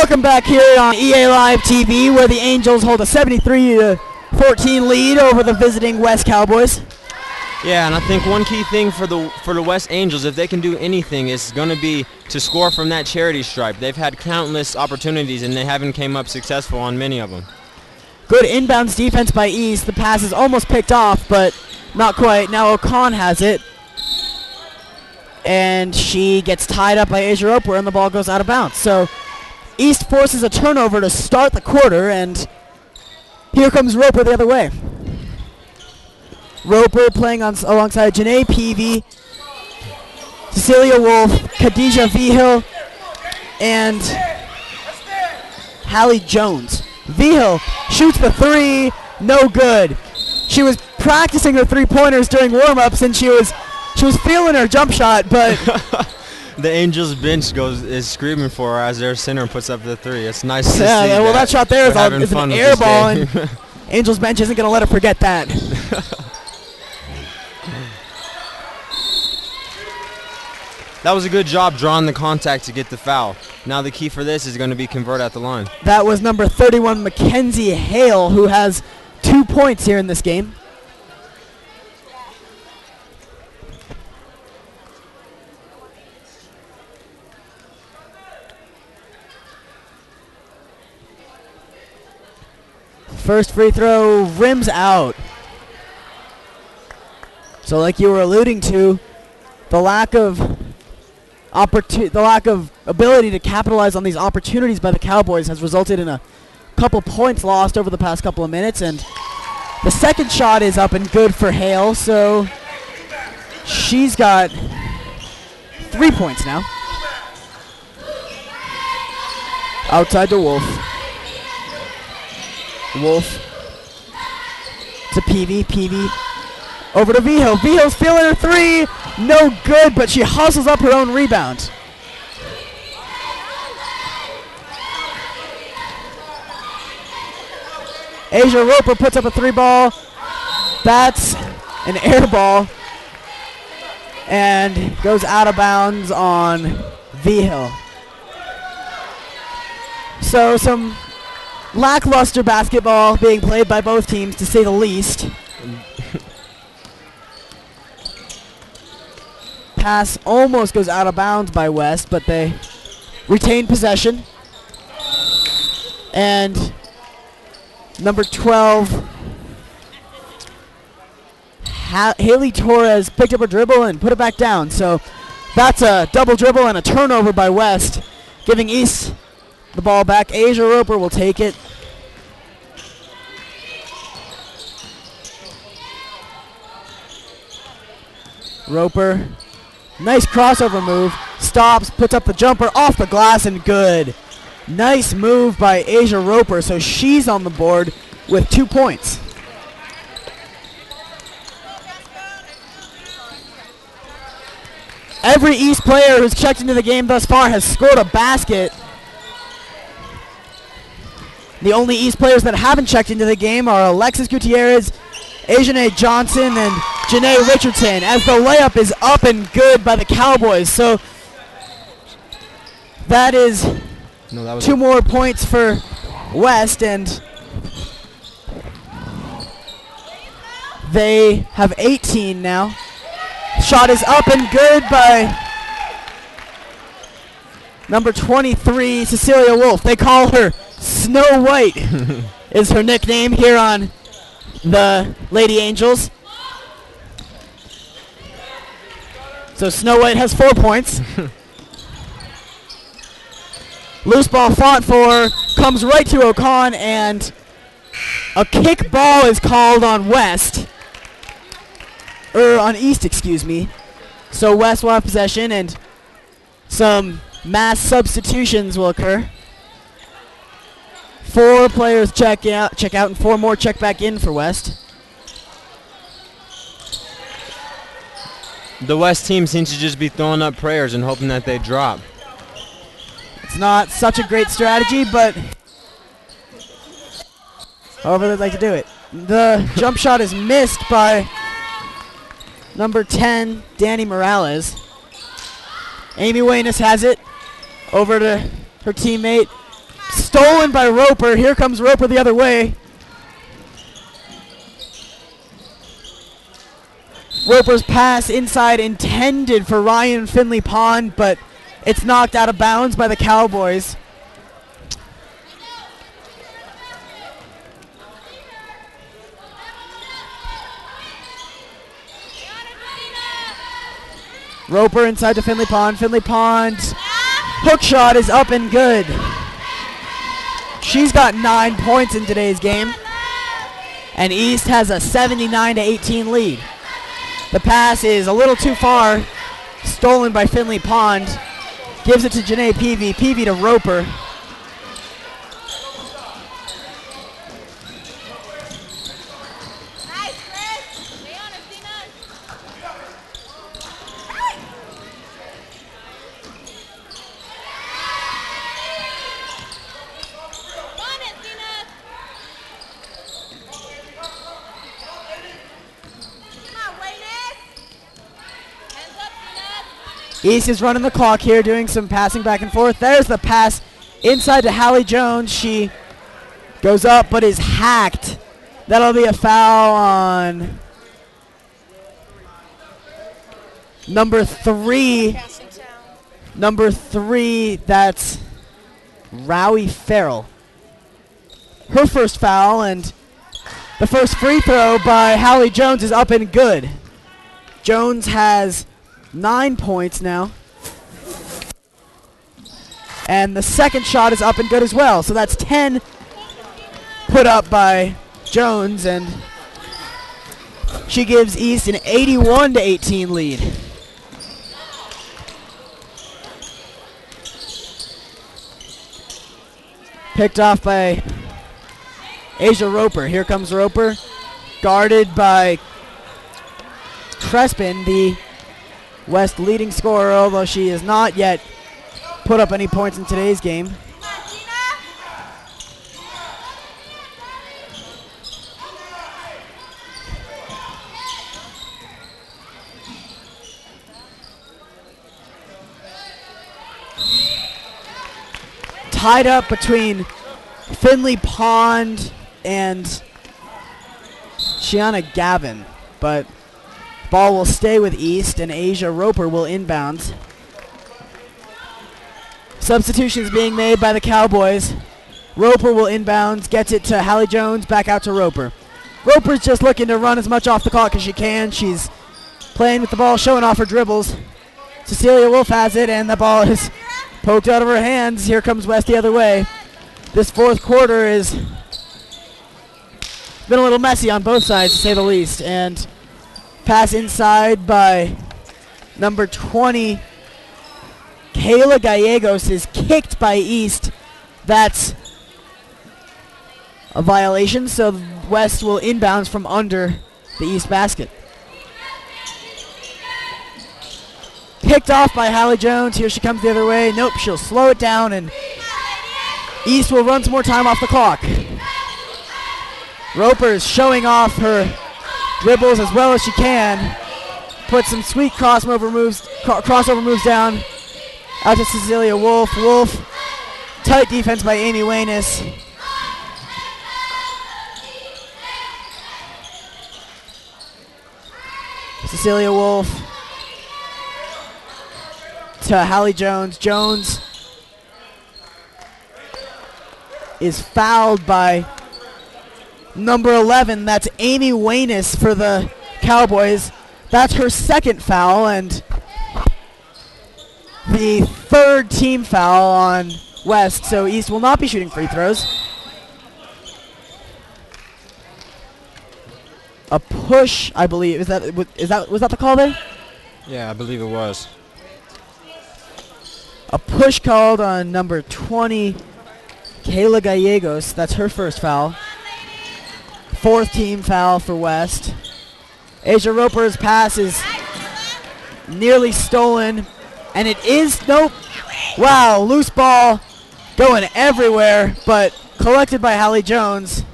Welcome back here on EA Live TV, where the Angels hold a 73-14 lead over the visiting West Cowboys. Yeah, and I think one key thing for the West Angels, if they can do anything, is going to be to score from that charity stripe. They've had countless opportunities, and they haven't came up successful on many of them. Good inbounds defense by East. The pass is almost picked off, but not quite. Now O'Con has it. And she gets tied up by Asia Roper, and the ball goes out of bounds. So East forces a turnover to start the quarter, and here comes Roper the other way. Roper playing alongside Janae Peavy, Cecilia Wolf, Khadijah Vigil, and Hallie Jones. Vigil shoots the three, no good. She was practicing her three-pointers during warm-ups, and she was feeling her jump shot, but the Angels bench is screaming for her as their center puts up the three. It's nice to see. Yeah, well, that shot there is an air ball, and game. Angels bench isn't going to let her forget that. That was a good job drawing the contact to get the foul. Now the key for this is going to be convert at the line. That was number 31, Mackenzie Hale, who has 2 points here in this game. First free throw rims out. So like you were alluding to, the lack of ability to capitalize on these opportunities by the Cowboys has resulted in a couple points lost over the past couple of minutes, and the second shot is up and good for Hale, so she's got 3 points now. Outside to Wolf. Wolf to Peavy. Peavy over to Vigil. Vigil's feeling her three. No good, but she hustles up her own rebound. Asia Roper puts up a three ball. That's an air ball. And goes out of bounds on Vigil. So some lackluster basketball being played by both teams, to say the least. Pass almost goes out of bounds by West, but they retain possession. And number 12, Haley Torres picked up a dribble and put it back down. So that's a double dribble and a turnover by West, giving East the ball back. Asia Roper will take it. Roper, nice crossover move, stops, puts up the jumper off the glass and good. Nice move by Asia Roper, so she's on the board with 2 points. Every East player who's checked into the game thus far has scored a basket. The only East players that haven't checked into the game are Alexis Gutierrez, Ajane Johnson, and Janae Richardson, as the layup is up and good by the Cowboys. So that is 2 more points for West, and they have 18 now. Shot is up and good by number 23, Cecilia Wolf. They call her Snow White is her nickname here on the Lady Angels. So Snow White has 4 points. Loose ball fought for, comes right to O'Con, and a kick ball is called on West. On East, excuse me. So West will have possession, and some mass substitutions will occur. 4 players check out, and 4 more check back in for West. The West team seems to just be throwing up prayers and hoping that they drop. It's not such a great strategy, but however they'd like to do it. The jump shot is missed by number 10, Danny Morales. Amy Wayness has it over to her teammate, stolen by Roper. Here comes Roper the other way. Roper's pass inside intended for Ryan Finley Pond, but it's knocked out of bounds by the Cowboys. Roper inside to Finley Pond. Finley Pond's hook shot is up and good. She's got 9 points in today's game. And East has a 79-18 lead. The pass is a little too far. Stolen by Finley Pond. Gives it to Janae Peavy. Peavy to Roper. East is running the clock here, doing some passing back and forth. There's the pass inside to Hallie Jones. She goes up but is hacked. That'll be a foul on number 3. Number 3, that's Rowie Farrell. Her first foul, and the first free throw by Hallie Jones is up and good. Jones has 9 points now. And the second shot is up and good as well. So that's 10 put up by Jones, and she gives East an 81-18 lead. Picked off by Asia Roper. Here comes Roper, guarded by Crespin, the West leading scorer, although she has not yet put up any points in today's game. Tied up between Finley Pond and Shiana Gavin, but ball will stay with East, and Asia Roper will inbound. Substitutions being made by the Cowboys. Roper will inbound, gets it to Hallie Jones, back out to Roper. Roper's just looking to run as much off the clock as she can. She's playing with the ball, showing off her dribbles. Cecilia Wolf has it, and the ball is poked out of her hands. Here comes West the other way. This fourth quarter has been a little messy on both sides, to say the least, and pass inside by number 20, Kayla Gallegos, is kicked by East. That's a violation, so West will inbounds from under the East basket. Picked off by Hallie Jones. Here she comes the other way. Nope, she'll slow it down, and East will run some more time off the clock. Roper's showing off her dribbles as well as she can. Put some sweet crossover moves down out to Cecilia Wolf. Wolf, tight defense by Amy Wayness. Cecilia Wolf to Hallie Jones. Jones is fouled by number 11. That's Amy Wayness for the Cowboys. That's her second foul, and the third team foul on West, so East will not be shooting free throws. A push, I believe. Was that the call there? Yeah, I believe it was. A push called on number 20, Kayla Gallegos. That's her first foul. Fourth team foul for West. Asia Roper's pass is nearly stolen, and it is, nope. Wow, loose ball going everywhere, but collected by Hallie Jones.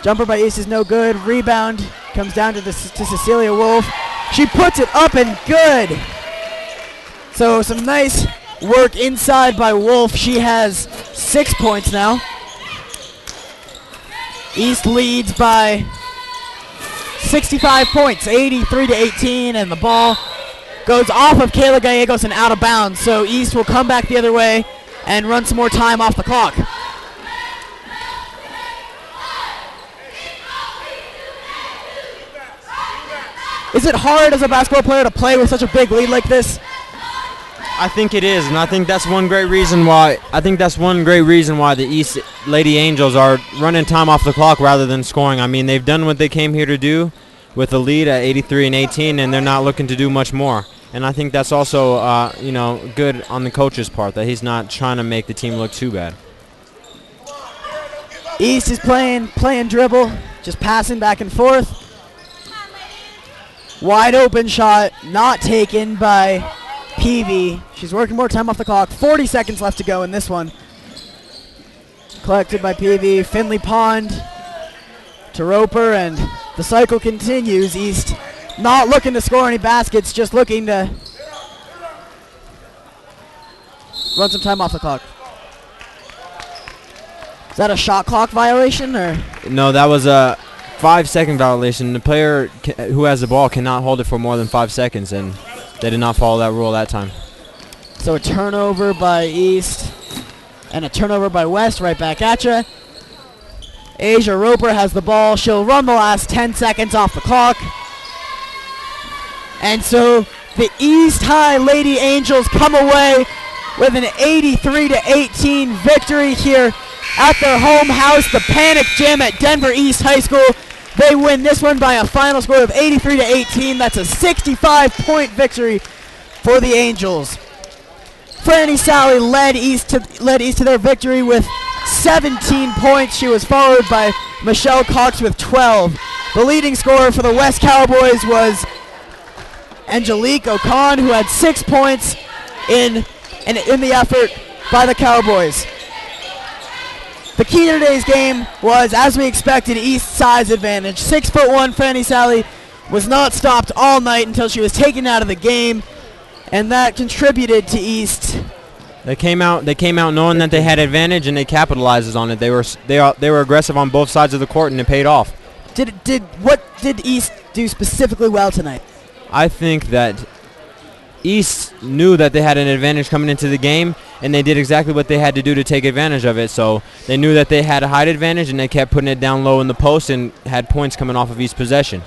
Jumper by East is no good. Rebound comes down to Cecilia Wolf. She puts it up and good. So some nice work inside by Wolf. She has 6 points now. East leads by 65 points, 83-18, and the ball goes off of Kayla Gallegos and out of bounds. So East will come back the other way and run some more time off the clock. Is it hard as a basketball player to play with such a big lead like this? I think it is, and I think that's one great reason why. The East Lady Angels are running time off the clock rather than scoring. I mean, they've done what they came here to do with a lead at 83-18, and they're not looking to do much more. And I think that's also, good on the coach's part that he's not trying to make the team look too bad. East is playing dribble, just passing back and forth. Wide open shot, not taken by Peavy. She's working more time off the clock. 40 seconds left to go in this one. Collected by Peavy. Finley Pond to Roper, and the cycle continues. East not looking to score any baskets, just looking to run some time off the clock. Is that a shot clock violation, or? No, that was a 5-second violation. The player who has the ball cannot hold it for more than 5 seconds, and they did not follow that rule that time. So a turnover by East and a turnover by West. Right back at you. Asia Roper has the ball. She'll run the last 10 seconds off the clock. And so the East High Lady Angels come away with an 83-18 victory here at their home house, the Panic Gym at Denver East High School. They win this one by a final score of 83-18. That's a 65-point victory for the Angels. Franny Sally led East to their victory with 17 points. She was followed by Michelle Cox with 12. The leading scorer for the West Cowboys was Angelique Ocon, who had 6 points in the effort by the Cowboys. The key to today's game was, as we expected, East size advantage. 6'1" Franny Sally was not stopped all night until she was taken out of the game, and that contributed to East. They came out knowing that they had advantage, and they capitalized on it. They were aggressive on both sides of the court, and it paid off. What did East do specifically well tonight? I think that East knew that they had an advantage coming into the game, and they did exactly what they had to do to take advantage of it. So they knew that they had a height advantage, and they kept putting it down low in the post and had points coming off of each possession.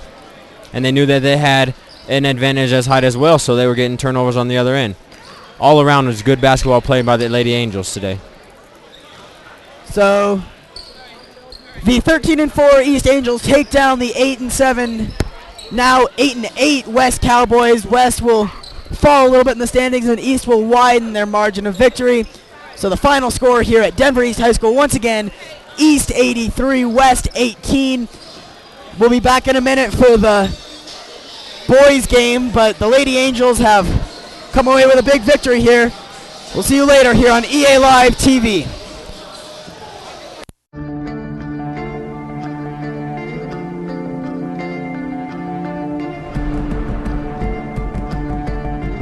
And they knew that they had an advantage as height as well, so they were getting turnovers on the other end. All around was good basketball played by the Lady Angels today. So the 13-4 East Angels take down the 8-7, now 8-8 West Cowboys. West will fall a little bit in the standings, and East will widen their margin of victory. So the final score here at Denver East High School, once again, East 83, West 18. We'll be back in a minute for the boys game, but the Lady Angels have come away with a big victory here. We'll see you later here on EA Live TV.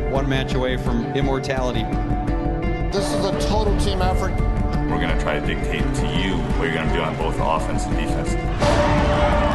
One match away from immortality. This is a total team effort. We're going to try to dictate to you what you're going to do on both offense and defense.